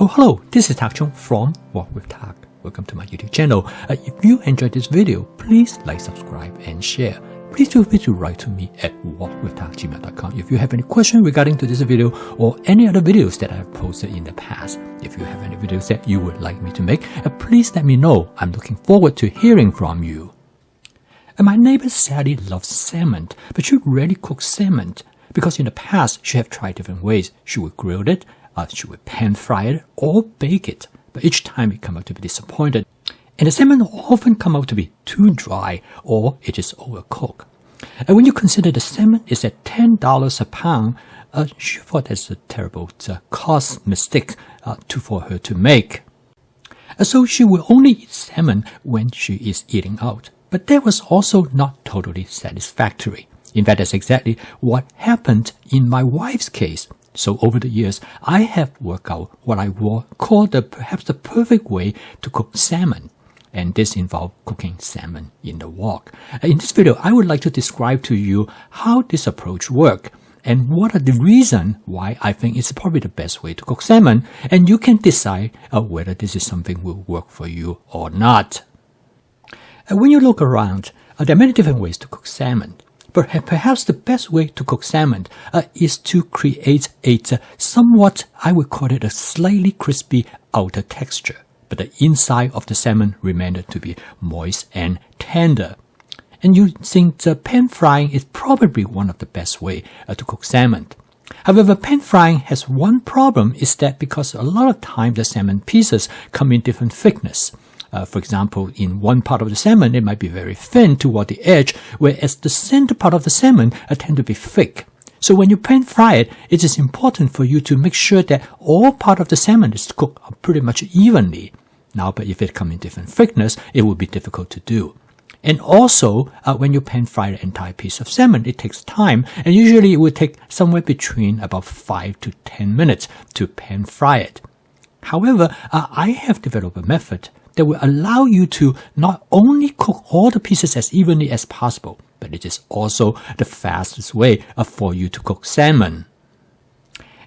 Oh, hello, this is Tak Chung from Walk with Tak. Welcome to my YouTube channel. If you enjoyed this video, please like, subscribe, and share. Please feel free to write to me at wok@gmail.com if you have any questions regarding to this video or any other videos that I have posted in the past. If you have any videos that you would like me to make, please let me know. I'm looking forward to hearing from you. My neighbor Sally loves salmon, but she rarely cooks salmon because in the past she have tried different ways. She would grill it, she would pan fry it, or bake it, but each time it come out to be disappointed. And the salmon often come out to be too dry or it is overcooked. And when you consider the salmon is at $10 a pound, she thought that's a terrible cost mistake for her to make. So she will only eat salmon when she is eating out. But that was also not totally satisfactory. In fact, that's exactly what happened in my wife's case. So over the years, I have worked out what I call perhaps the perfect way to cook salmon. And this involves cooking salmon in the wok. In this video, I would like to describe to you how this approach works and what are the reasons why I think it's probably the best way to cook salmon. And you can decide whether this is something will work for you or not. When you look around, there are many different ways to cook salmon. But perhaps the best way to cook salmon is to create a somewhat, I would call it a slightly crispy outer texture, but the inside of the salmon remained to be moist and tender. And using the pan frying is probably one of the best way to cook salmon. However, pan frying has one problem, is that because a lot of times the salmon pieces come in different thickness. For example, in one part of the salmon, it might be very thin toward the edge, whereas the center part of the salmon tend to be thick. So when you pan fry it, it is important for you to make sure that all part of the salmon is cooked pretty much evenly. Now, but if it comes in different thickness, it will be difficult to do. And also, when you pan fry the entire piece of salmon, it takes time, and usually it will take somewhere between about 5 to 10 minutes to pan fry it. However, I have developed a method that will allow you to not only cook all the pieces as evenly as possible, but it is also the fastest way for you to cook salmon.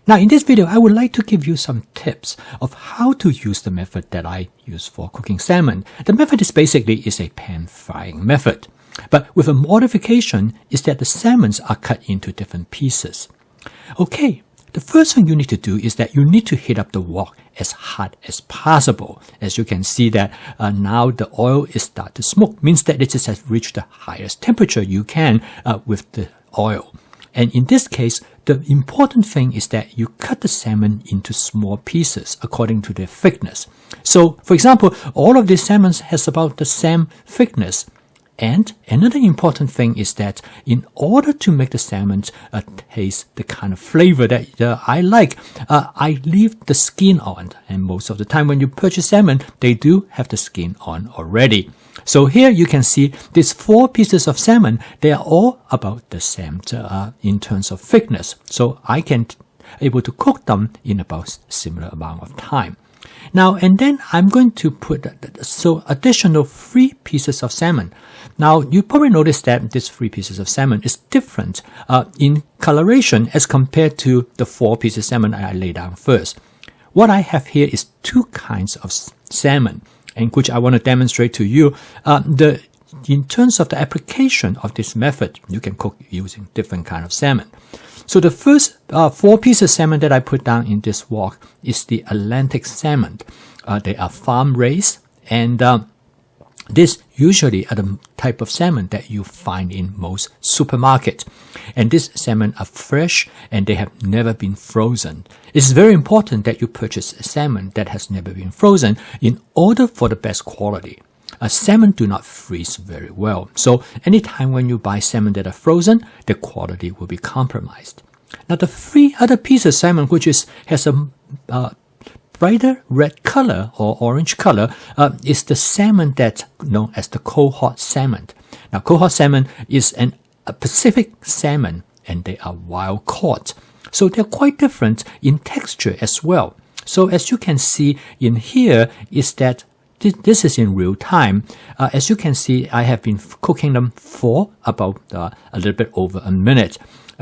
Now, in this video, I would like to give you some tips of how to use the method that I use for cooking salmon. The method is basically a pan frying method, but with a modification is that the salmons are cut into different pieces. Okay. The first thing you need to do is that you need to heat up the wok as hot as possible. As you can see that now the oil is start to smoke, means that it has reached the highest temperature you can with the oil. And in this case, the important thing is that you cut the salmon into small pieces according to their thickness. So, for example, all of these salmons has about the same thickness. And another important thing is that in order to make the salmon taste the kind of flavor that I like, I leave the skin on. And most of the time when you purchase salmon, they do have the skin on already. So here you can see these 4 pieces of salmon, they are all about the same in terms of thickness. So I can able to cook them in about similar amount of time. Now, and then I'm going to put additional 3 pieces of salmon. Now, you probably noticed that these 3 pieces of salmon is different in coloration as compared to the 4 pieces of salmon I laid down first. What I have here is 2 kinds of salmon, and which I want to demonstrate to you. In terms of the application of this method, you can cook using different kind of salmon. So the first 4 pieces of salmon that I put down in this wok is the Atlantic salmon. They are farm raised, and this usually are the type of salmon that you find in most supermarkets. And these salmon are fresh and they have never been frozen. It's very important that you purchase a salmon that has never been frozen in order for the best quality. Salmon do not freeze very well. So anytime when you buy salmon that are frozen, the quality will be compromised. Now the 3 other pieces of salmon which has a brighter red color or orange color is the salmon that's known as the cohort salmon. Now cohort salmon is a Pacific salmon and they are wild caught. So they're quite different in texture as well. So as you can see in here is that this is in real time. As you can see, I have been cooking them for about a little bit over a minute.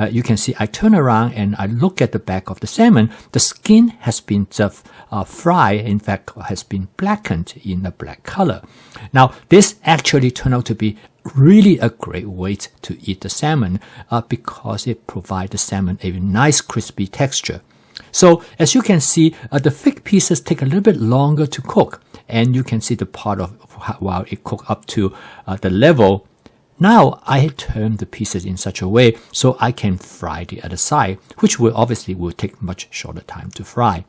you can see I turn around and I look at the back of the salmon. The skin has been fried, in fact, has been blackened in a black color. Now, this actually turned out to be really a great way to eat the salmon because it provides the salmon a nice crispy texture. So, as you can see, the thick pieces take a little bit longer to cook, and you can see the part of while it cooks up to the level. Now I turn the pieces in such a way so I can fry the other side, which will take much shorter time to fry.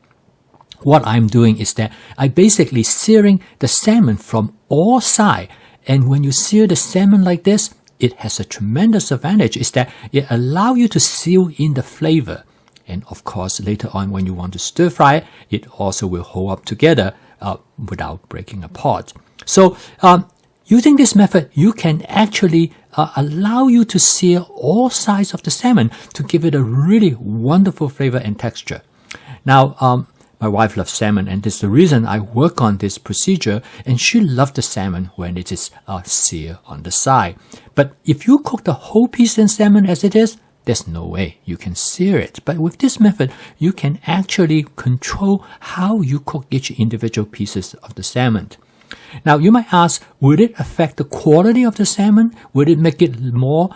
What I'm doing is that I basically searing the salmon from all sides, and when you sear the salmon like this, it has a tremendous advantage is that it allows you to seal in the flavor. And of course, later on when you want to stir fry it, it also will hold up together without breaking apart. So using this method, you can actually allow you to sear all sides of the salmon to give it a really wonderful flavor and texture. Now, my wife loves salmon, and this is the reason I work on this procedure, and she loves the salmon when it is seared on the side. But if you cook the whole piece in salmon as it is, there's no way you can sear it. But with this method, you can actually control how you cook each individual pieces of the salmon. Now, you might ask, would it affect the quality of the salmon? Would it make it more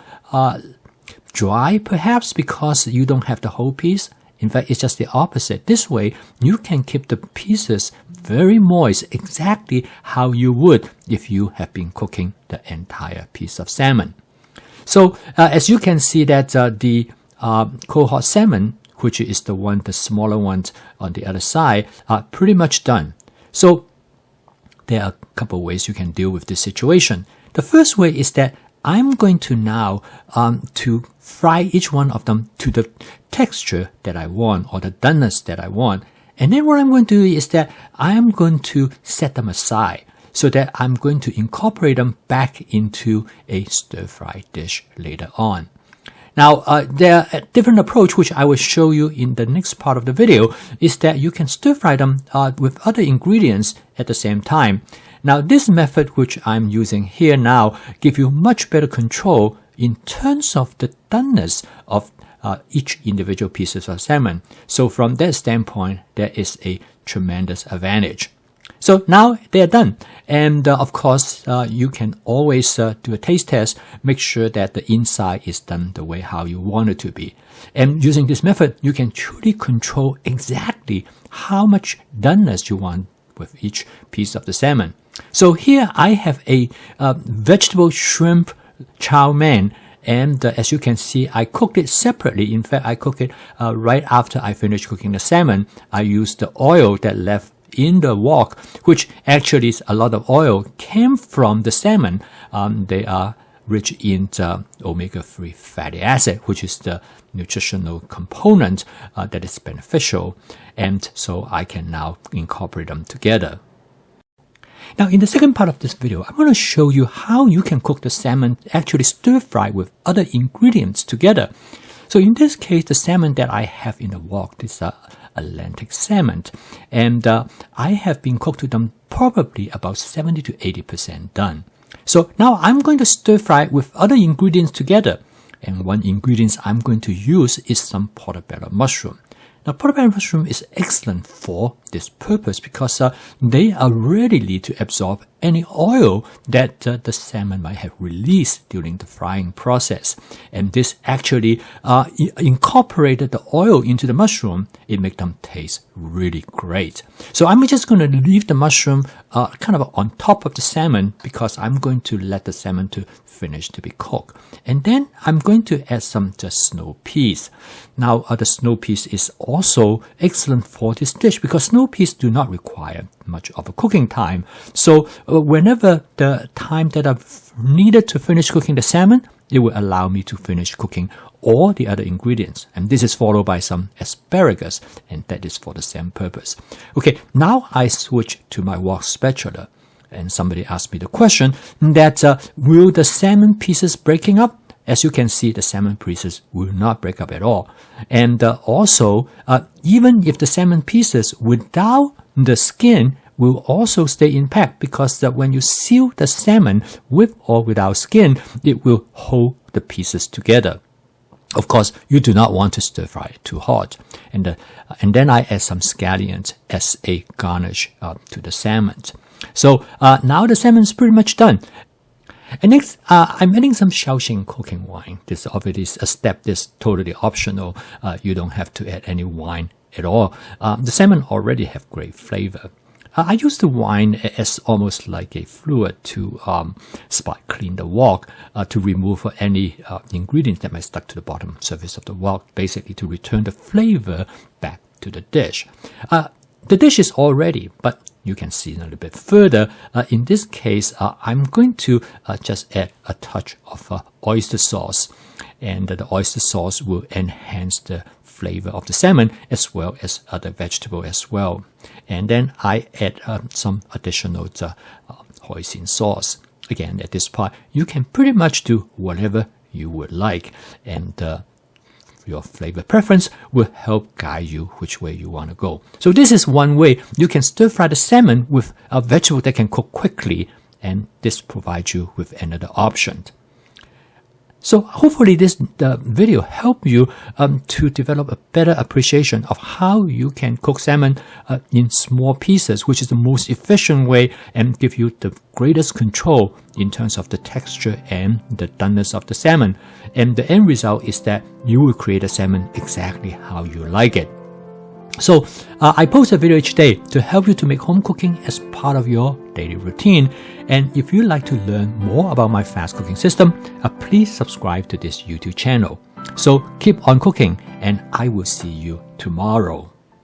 dry, perhaps, because you don't have the whole piece? In fact, it's just the opposite. This way, you can keep the pieces very moist, exactly how you would if you have been cooking the entire piece of salmon. So, as you can see that the cohort salmon, which is the smaller ones on the other side, are pretty much done. So, there are a couple of ways you can deal with this situation. The first way is that I'm going to now to fry each one of them to the texture that I want or the doneness that I want. And then what I'm going to do is that I'm going to set them aside so that I'm going to incorporate them back into a stir-fry dish later on. Now, there are a different approach, which I will show you in the next part of the video, is that you can stir-fry them with other ingredients at the same time. Now, this method, which I'm using here now, gives you much better control in terms of the doneness of each individual pieces of salmon. So from that standpoint, there is a tremendous advantage. So now they're done. And of course, you can always do a taste test, make sure that the inside is done the way how you want it to be. And using this method, you can truly control exactly how much doneness you want with each piece of the salmon. So here I have a vegetable shrimp chow mein. And as you can see, I cooked it separately. In fact, I cooked it right after I finished cooking the salmon. I used the oil that left in the wok, which actually is a lot of oil, came from the salmon. They are rich in omega-3 fatty acid, which is the nutritional component that is beneficial. And so I can now incorporate them together. Now, in the second part of this video, I'm going to show you how you can cook the salmon actually stir-fry with other ingredients together. So in this case, the salmon that I have in the wok is Atlantic salmon, and I have been cooked to them probably about 70 to 80% done. So now I'm going to stir-fry with other ingredients together, and one ingredient I'm going to use is some portobello mushroom. Now, portobello mushroom is excellent for this purpose because they are ready to absorb any oil that the salmon might have released during the frying process. And this actually incorporated the oil into the mushroom. It makes them taste really great. So I'm just going to leave the mushroom kind of on top of the salmon because I'm going to let the salmon to finish to be cooked. And then I'm going to add some just snow peas. Now, the snow peas is also excellent for this dish because snow peas do not require much of a cooking time. So whenever the time that I've needed to finish cooking the salmon, it will allow me to finish cooking all the other ingredients. And this is followed by some asparagus, and that is for the same purpose. Okay, now I switch to my wok spatula. And somebody asked me the question that will the salmon pieces breaking up? As you can see, the salmon pieces will not break up at all. And also, even if the salmon pieces without the skin will also stay intact because when you seal the salmon with or without skin, it will hold the pieces together. Of course, you do not want to stir fry it too hot. And then I add some scallions as a garnish to the salmon. So now the salmon is pretty much done. And next, I'm adding some Shaoxing cooking wine. This obviously a step that's totally optional. You don't have to add any wine at all. The salmon already have great flavor. I use the wine as almost like a fluid to spot clean the wok, to remove any ingredients that might stuck to the bottom surface of the wok, basically to return the flavor back to the dish. The dish is all ready, but you can season a little bit further. In this case, I'm going to just add a touch of oyster sauce, and the oyster sauce will enhance the flavor of the salmon as well as other vegetable as well. And then I add some additional hoisin sauce. Again, at this part, you can pretty much do whatever you would like, and your flavor preference will help guide you which way you want to go. So this is one way you can stir fry the salmon with a vegetable that can cook quickly, and this provides you with another option. So hopefully this video helped you to develop a better appreciation of how you can cook salmon in small pieces, which is the most efficient way and give you the greatest control in terms of the texture and the doneness of the salmon. And the end result is that you will create a salmon exactly how you like it. So I post a video each day to help you to make home cooking as part of your daily routine. And if you'd like to learn more about my fast cooking system, please subscribe to this YouTube channel. So keep on cooking, and I will see you tomorrow.